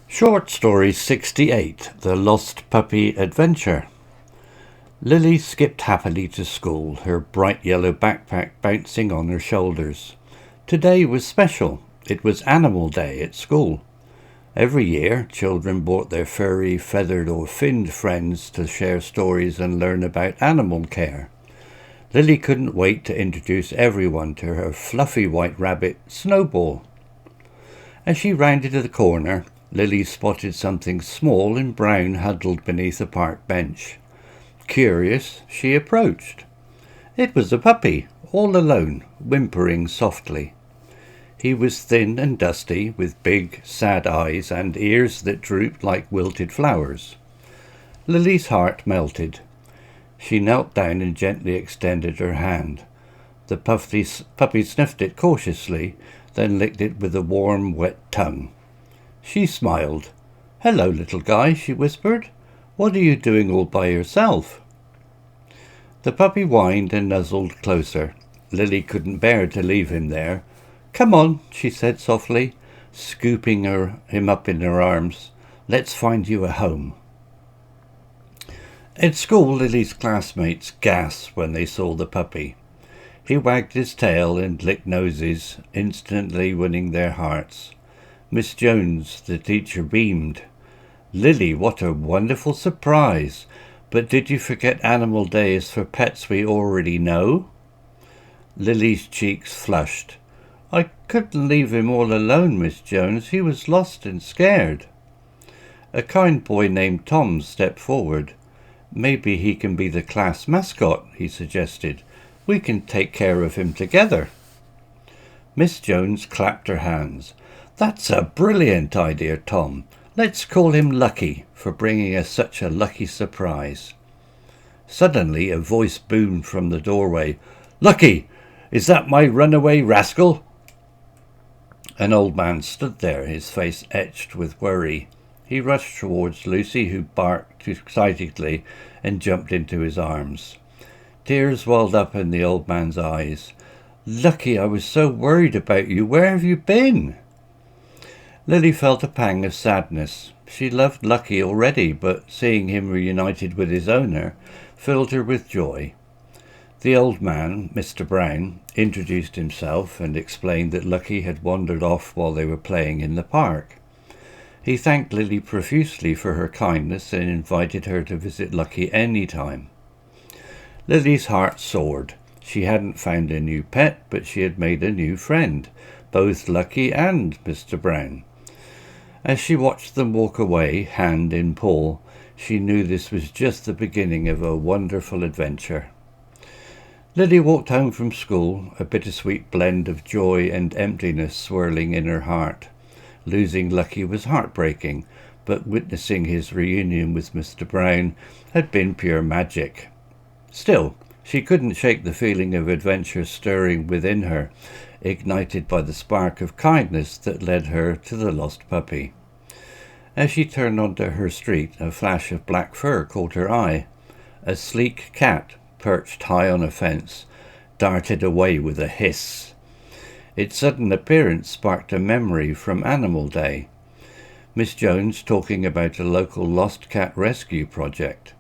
Short Story 68, The Lost Puppy Adventure. Lily skipped happily to school, her bright yellow backpack bouncing on her shoulders. Today was special. It was Animal Day at school. Every year, children brought their furry, feathered or finned friends to share stories and learn about animal care. Lily couldn't wait to introduce everyone to her fluffy white rabbit, Snowball. As she rounded the corner, Lily spotted something small and brown huddled beneath a park bench. Curious, she approached. It was a puppy, all alone, whimpering softly. He was thin and dusty, with big, sad eyes and ears that drooped like wilted flowers. Lily's heart melted. She knelt down and gently extended her hand. The puppy sniffed it cautiously, then licked it with a warm, wet tongue. She smiled. "Hello, little guy," she whispered. "What are you doing all by yourself?" The puppy whined and nuzzled closer. Lily couldn't bear to leave him there. "Come on," she said softly, scooping him up in her arms. "Let's find you a home." At school, Lily's classmates gasped when they saw the puppy. He wagged his tail and licked noses, instantly winning their hearts. Miss Jones, the teacher, beamed. "Lily, what a wonderful surprise! But did you forget Animal Day is for pets we already know?" Lily's cheeks flushed. "I couldn't leave him all alone, Miss Jones. He was lost and scared." A kind boy named Tom stepped forward. "Maybe he can be the class mascot," he suggested. "We can take care of him together." Miss Jones clapped her hands. "That's a brilliant idea, Tom. Let's call him Lucky for bringing us such a lucky surprise." Suddenly a voice boomed from the doorway. "Lucky! Is that my runaway rascal?" An old man stood there, his face etched with worry. He rushed towards Lucy, who barked excitedly and jumped into his arms. Tears welled up in the old man's eyes. "Lucky, I was so worried about you. Where have you been?" Lily felt a pang of sadness. She loved Lucky already, but seeing him reunited with his owner filled her with joy. The old man, Mr. Brown, introduced himself and explained that Lucky had wandered off while they were playing in the park. He thanked Lily profusely for her kindness and invited her to visit Lucky any time. Lily's heart soared. She hadn't found a new pet, but she had made a new friend, both Lucky and Mr. Brown. As she watched them walk away, hand in paw, she knew this was just the beginning of a wonderful adventure. Lily walked home from school, a bittersweet blend of joy and emptiness swirling in her heart. Losing Lucky was heartbreaking, but witnessing his reunion with Mr. Brown had been pure magic. Still, she couldn't shake the feeling of adventure stirring within her, ignited by the spark of kindness that led her to the lost puppy. As she turned onto her street, a flash of black fur caught her eye. A sleek cat, perched high on a fence, darted away with a hiss. Its sudden appearance sparked a memory from Animal Day. Miss Jones talking about a local lost cat rescue project.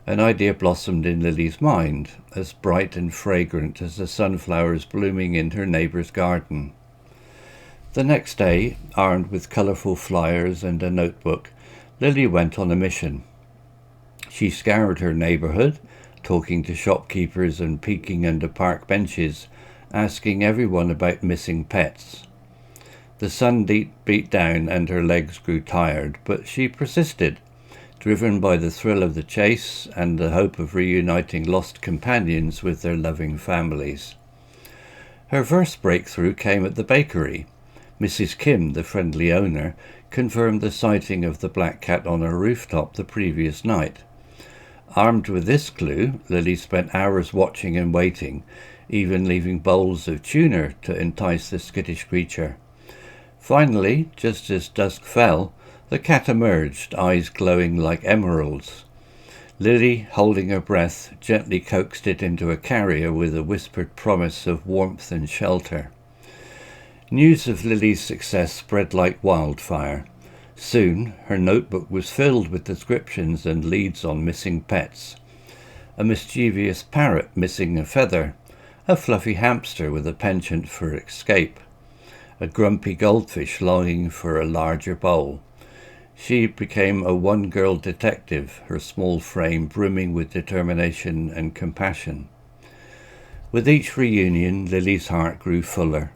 An idea blossomed in Lily's mind, as bright and fragrant as the sunflowers blooming in her neighbour's garden. The next day, armed with colourful flyers and a notebook, Lily went on a mission. She scoured her neighbourhood, talking to shopkeepers and peeking under park benches, asking everyone about missing pets. The sun beat down and her legs grew tired, but she persisted, driven by the thrill of the chase and the hope of reuniting lost companions with their loving families. Her first breakthrough came at the bakery. Mrs. Kim, the friendly owner, confirmed the sighting of the black cat on her rooftop the previous night. Armed with this clue, Lily spent hours watching and waiting, even leaving bowls of tuna to entice the skittish creature. Finally, just as dusk fell, the cat emerged, eyes glowing like emeralds. Lily, holding her breath, gently coaxed it into a carrier with a whispered promise of warmth and shelter. News of Lily's success spread like wildfire. Soon her notebook was filled with descriptions and leads on missing pets. A mischievous parrot missing a feather, a fluffy hamster with a penchant for escape, a grumpy goldfish longing for a larger bowl. She became a one-girl detective, her small frame brimming with determination and compassion. With each reunion, Lily's heart grew fuller.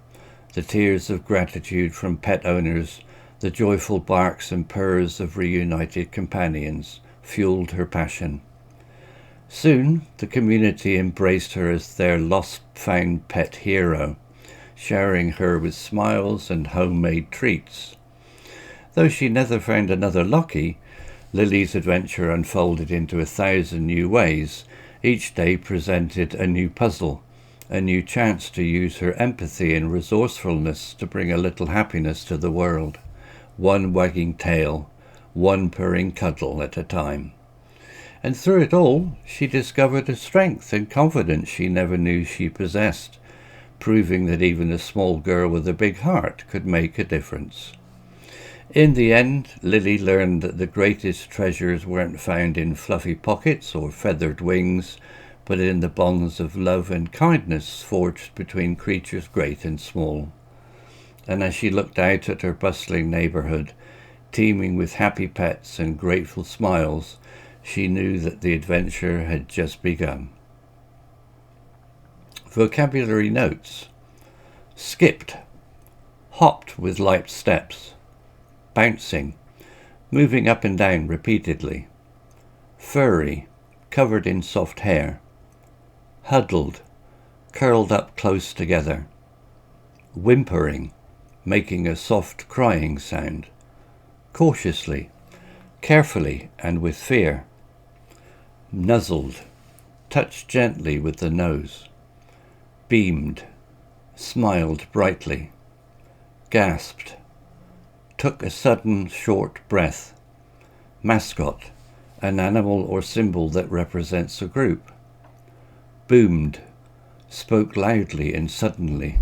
The tears of gratitude from pet owners, the joyful barks and purrs of reunited companions, fueled her passion. Soon, the community embraced her as their lost-found pet hero, sharing her with smiles and homemade treats. Though she never found another Lucky, Lily's adventure unfolded into 1,000 new ways. Each day presented a new puzzle, a new chance to use her empathy and resourcefulness to bring a little happiness to the world, one wagging tail, one purring cuddle at a time. And through it all, she discovered a strength and confidence she never knew she possessed, proving that even a small girl with a big heart could make a difference. In the end, Lily learned that the greatest treasures weren't found in fluffy pockets or feathered wings, but in the bonds of love and kindness forged between creatures great and small. And as she looked out at her bustling neighbourhood, teeming with happy pets and grateful smiles, she knew that the adventure had just begun. Vocabulary notes: skipped, hopped with light steps, bouncing, moving up and down repeatedly, furry, covered in soft hair, huddled, curled up close together, whimpering, making a soft crying sound, cautiously, carefully and with fear, nuzzled, touched gently with the nose, beamed, smiled brightly, gasped, took a sudden short breath, mascot, an animal or symbol that represents a group, boomed, spoke loudly and suddenly,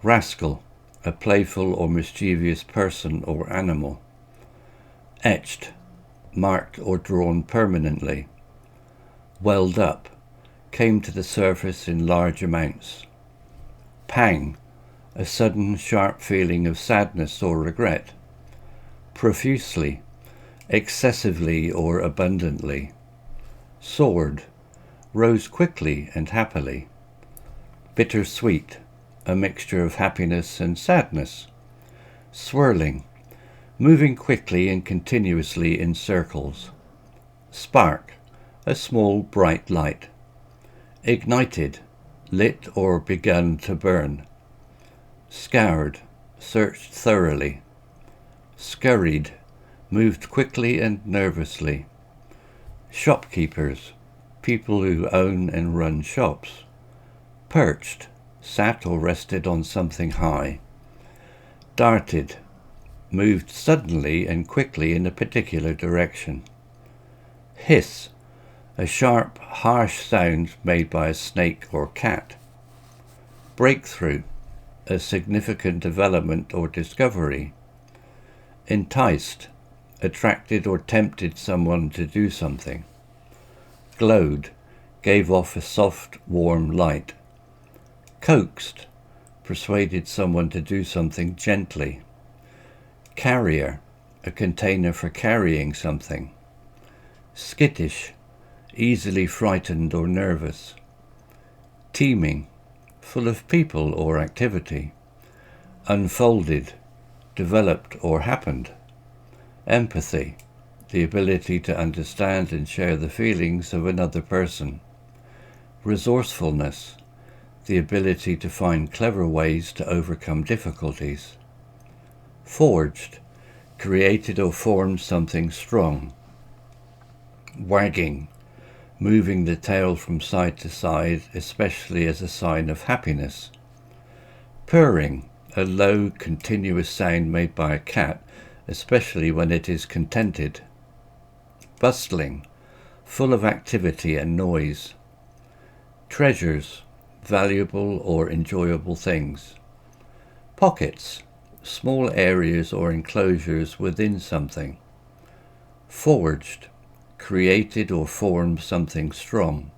rascal, a playful or mischievous person or animal, etched, marked or drawn permanently, welled up, came to the surface in large amounts, pang, a sudden sharp feeling of sadness or regret, profusely, excessively or abundantly, soared, rose quickly and happily, bittersweet, a mixture of happiness and sadness, swirling, moving quickly and continuously in circles, spark, a small bright light, ignited, lit or begun to burn, scoured, searched thoroughly, scurried, moved quickly and nervously, shopkeepers, people who own and run shops, perched, sat or rested on something high, darted, moved suddenly and quickly in a particular direction, hiss, a sharp, harsh sound made by a snake or cat, breakthrough, a significant development or discovery, enticed, attracted or tempted someone to do something, glowed, gave off a soft, warm light, coaxed, persuaded someone to do something gently, carrier, a container for carrying something, skittish, easily frightened or nervous, teeming, full of people or activity, unfolded, developed or happened, empathy, the ability to understand and share the feelings of another person, resourcefulness, the ability to find clever ways to overcome difficulties, forged, created or formed something strong, wagging, moving the tail from side to side, especially as a sign of happiness, purring, a low, continuous sound made by a cat, especially when it is contented, bustling, full of activity and noise, treasures, valuable or enjoyable things, pockets, small areas or enclosures within something. Forged, created or formed something strong.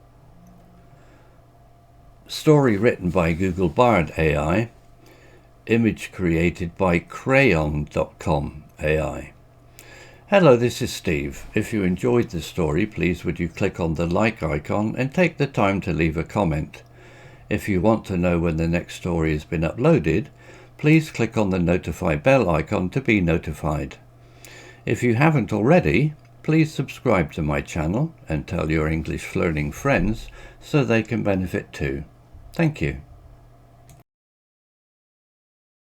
Story written by Google Bard AI. Image created by crayon.com AI. Hello, this is Steve. If you enjoyed the story, please would you click on the like icon and take the time to leave a comment. If you want to know when the next story has been uploaded, please click on the notify bell icon to be notified. If you haven't already, please subscribe to my channel and tell your English learning friends so they can benefit too. Thank you.